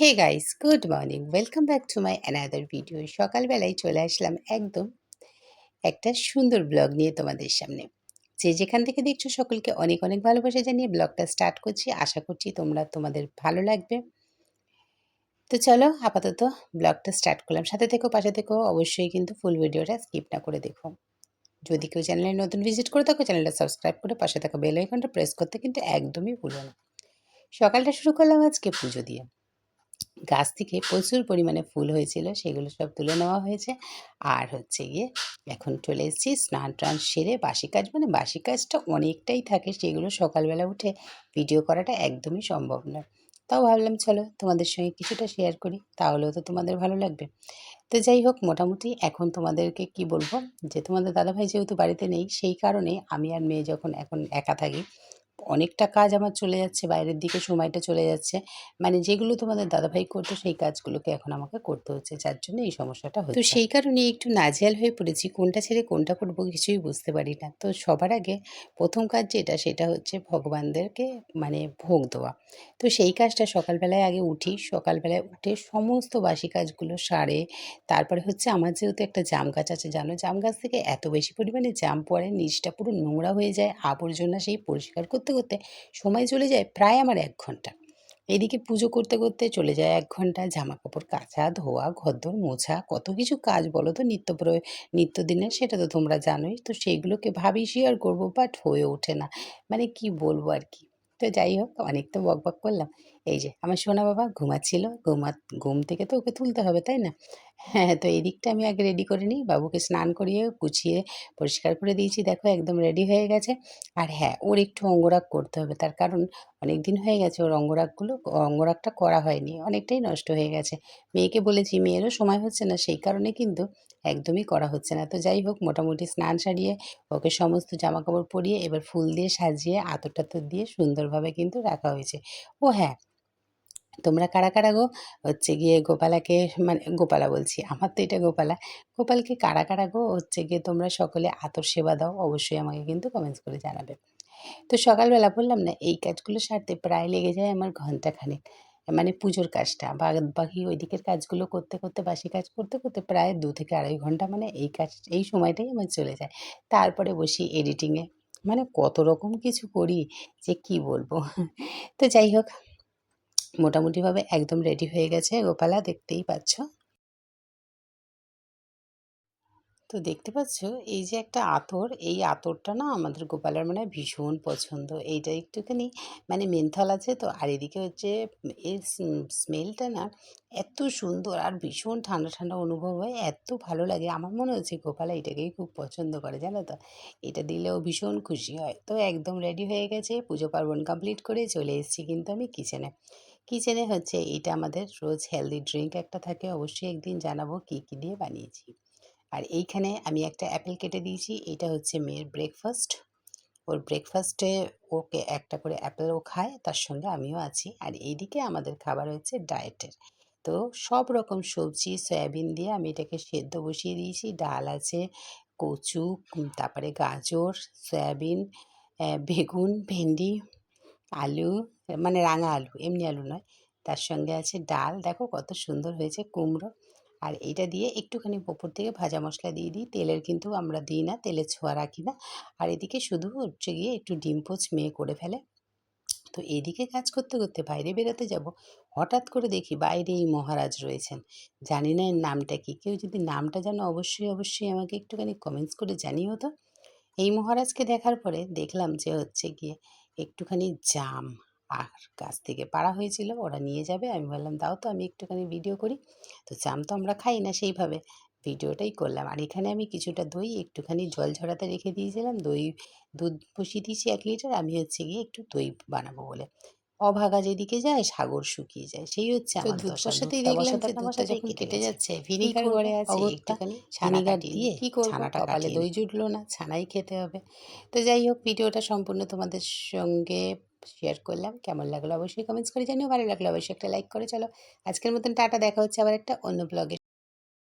Hey guys, good morning, welcome back to my another video. সকালবেলায় চলে আসলাম একদম একটা সুন্দর ব্লগ নিয়ে তোমাদের সামনে। যে যেখান থেকে দেখছো সকলকে অনেক অনেক ভালোবাসা জানিয়ে ব্লগটা স্টার্ট করছি। আশা করছি তোমাদের ভালো লাগবে। তো চলো আপাতত ব্লগটা স্টার্ট করলাম। সাথে থেকো, পাশে থেকো, অবশ্যই কিন্তু ফুল ভিডিওটা স্কিপ না করে দেখো। যদি কেউ চ্যানেলে নতুন ভিজিট করে থাকো, চ্যানেলটা সাবস্ক্রাইব করে পাশে থাকা বেল আইকনটা প্রেস করতে কিন্তু একদমই ভুলো না। সকালটা শুরু করলাম আজকে পুজো দিয়ে। গাছ থেকে প্রচুর পরিমাণে ফুল হয়েছিল, সেগুলো সব তুলে নেওয়া হয়েছে। আর হচ্ছে গিয়ে এখন চলে এসেছি স্নান টান সেরে। বাসি কাজ মানে বাসি কাজটা অনেকটাই থাকে, সেগুলো সকালবেলা উঠে ভিডিও করাটা একদমই সম্ভব নয়। তাও ভাবলাম চলো তোমাদের সঙ্গে কিছুটা শেয়ার করি, তাহলেও তো তোমাদের ভালো লাগবে। তো যাই হোক, মোটামুটি এখন তোমাদেরকে কি বলবো, যে তোমাদের দাদাভাই যেহেতু বাড়িতে নেই, সেই কারণে আমি আর মেয়ে যখন এখন একা থাকি, অনেকটা কাজ আমার চলে যাচ্ছে বাইরের দিকে, সময়টা চলে যাচ্ছে। মানে যেগুলো তোমাদের দাদাভাই করতো সেই কাজগুলোকে এখন আমাকে করতে হচ্ছে, যার জন্য এই সমস্যাটা হচ্ছে। তো সেই কারণে একটু নাজেহাল হয়ে পড়েছি, কোনটা ছেড়ে কোনটা করবো কিছুই বুঝতে পারি না। তো সবার আগে প্রথম কাজ যেটা, সেটা হচ্ছে ভগবানদেরকে মানে ভোগ দেওয়া। তো সেই কাজটা সকালবেলায় আগে উঠি, সকালবেলায় উঠে সমস্ত বাসি কাজগুলো সারে। তারপরে হচ্ছে আমার যেহেতু একটা জাম গাছ আছে, জানো, জাম গাছ থেকে এত বেশি পরিমাণে জাম পড়ে, নিচটা পুরো নোংরা হয়ে যায়, আবর্জনা সেই পরিষ্কার করতে করতে সময় চলে যায় প্রায় আমার 1 ঘন্টা। এদিকে পুজো করতে করতে চলে যায় 1 ঘন্টা, জামা কাপড় কাচা ধোয়া, ঘরদোর মোছা, কত কিছু কাজ বলো তো নিত্যদিনের, সেটা তো তোমরা জানোই। তো সেইগুলোকে ভাবি শেয়ার করবো, বাট হয়ে ওঠে না। মানে কি বলবো আর কি। তো যাই হোক, অনেক তো বকবক করলাম। এই যে আমার সোনা বাবা ঘুমাচ্ছিল, ঘুম থেকে তো ওকে তুলতে হবে, তাই না? হ্যাঁ, তো এই দিকটা আমি আগে রেডি করে নিই। বাবুকে স্নান করিয়ে গুছিয়ে পরিষ্কার করে দিয়েছি, দেখো একদম রেডি হয়ে গেছে। আর হ্যাঁ, ওর একটু অঙ্গরাগ করতে হবে, তার কারণ অনেক দিন হয়ে গেছে ওর অঙ্গরাগটা করা হয়নি, অনেকটাই নষ্ট হয়ে গেছে। মেয়েকে বলেছি, মেয়েরও সময় হচ্ছে না, সেই কারণে কিন্তু একদমই করা হচ্ছে না। তো যাই হোক, মোটামুটি স্নান সারিয়ে ওকে সমস্ত জামা কাপড় পরিয়ে এবার ফুল দিয়ে সাজিয়ে আতর টাতর দিয়ে সুন্দরভাবে কিন্তু রাখা হয়েছে। ও হ্যাঁ, তোমরা কারা কারা গো হচ্ছে গিয়ে গোপালাকে, মানে গোপালা বলছি, আমার তো এটা গোপালা, গোপালকে কারা কারা গো হচ্ছে গিয়ে তোমরা সকলে আতর সেবা দাও, অবশ্যই আমাকে কিন্তু কমেন্টস করে জানাবে। তো সকালবেলা বললাম না, এই কাজগুলো সারতে প্রায় লেগে যায় আমার ঘন্টাখানেক। মানে পুজোর কাজটা, বাকি ওই দিকের কাজগুলো করতে করতে, বাসি কাজ করতে করতে প্রায় 2 থেকে 2.5 ঘন্টা, মানে এই সময়টাই আমার চলে যায়। তারপরে বসি এডিটিংয়ে, মানে কত রকম কিছু করি যে কি বলবো। তো যাই হোক, মোটামুটিভাবে একদম রেডি হয়ে গেছে গোপালা, দেখতেই পাচ্ছ। তো দেখতে পাচ্ছ এই যে একটা আতর, এই আতরটা না আমাদের গোপালের মানে ভীষণ পছন্দ। এইটা একটুখানি মানে মেন্থল আছে তো, আর এদিকে হচ্ছে এর স্মেলটা না এত সুন্দর আর ভীষণ ঠান্ডা ঠান্ডা অনুভব হয়, এত ভালো লাগে। আমার মনে হচ্ছে গোপালা এটাকেই খুব পছন্দ করে, জানো তো। এটা দিলেও ভীষণ খুশি হয়। তো একদম রেডি হয়ে গেছে, পুজো পার্বণ কমপ্লিট করে চলে এসেছি কিন্তু আমি কিচেনে। কিচেনে হচ্ছে এটা আমাদের রোজ হেলদি ড্রিঙ্ক একটা থাকে, অবশ্যই একদিন জানাবো কী কী দিয়ে বানিয়েছি। আর এইখানে আমি একটা অ্যাপেল কেটে দিয়েছি, এটা হচ্ছে মেয়ের ব্রেকফাস্ট। ওর ব্রেকফাস্টে ওকে একটা করে অ্যাপেলও খায়, তার সঙ্গে আমিও আছি। আর এইদিকে আমাদের খাবার হচ্ছে ডায়েটের। তো সব রকম সবজি সয়াবিন দিয়ে আমি এটাকে সেদ্ধ বসিয়ে দিয়েছি। ডাল আছে, কচু, তারপরে গাজর, সয়াবিন, বেগুন, ভেন্ডি, আলু, মানে রাঙা আলু, এমনি আলু নয়। তার সঙ্গে আছে ডাল, দেখো কত সুন্দর হয়েছে, কুমড়ো। আর এইটা দিয়ে একটুখানি ওপর থেকে ভাজা মশলা দিয়ে দিই, তেলের কিন্তু আমরা দিই না, তেলের ছোঁয়া রাখি না। আর এদিকে শুধু হচ্ছে গিয়ে একটু ডিম পোচ মেয়ে করে ফেলে। তো এদিকে কাজ করতে করতে বাইরে বেরোতে যাব, হঠাৎ করে দেখি বাইরে এই মহারাজ রয়েছেন। জানি না এর নামটা কি, কেউ যদি নামটা জানো অবশ্যই অবশ্যই আমাকে একটুখানি কমেন্টস করে জানিও তো। এই মহারাজকে দেখার পরে দেখলাম যে হচ্ছে গিয়ে একটুখানি জাম আর গাছ থেকে পাড়া হয়েছিল, ওরা নিয়ে যাবে। আমি বললাম দাও তো, আমি একটুখানি ভিডিও করি। তো জাম তো আমরা খাই না সেইভাবে, ভিডিওটাই করলাম। আর এখানে আমি কিছুটা দই একটুখানি জল ঝরাতে রেখে দিয়েছিলাম, দুধ বসিয়ে দিয়েছি 1 লিটার। আমি হচ্ছে গিয়ে একটু দই বানাবো বলে। অভাগা যেদিকে যায় সাগর শুকিয়ে যায়, সেই হচ্ছে আমার দশা। বসাতেই দেখলাম যে দুধটা যখন কেটে যাচ্ছে, ভিনিগার ঘরে আছে, একটুখানি ভিনিগার দিয়ে কি করবো, ছানাটা কপালে দই জুটলো না, ছানাই খেতে হবে। তো যাই হোক, ভিডিওটা সম্পূর্ণ তোমাদের সঙ্গে শেয়ার করলাম। কেমন লাগলো অবশ্যই কমেন্টস করে জানিও, ভালো লাগলো অবশ্যই একটা লাইক করে। চলো আজকের মতন টাটা, দেখা হচ্ছে আবার একটা অন্য ব্লগে।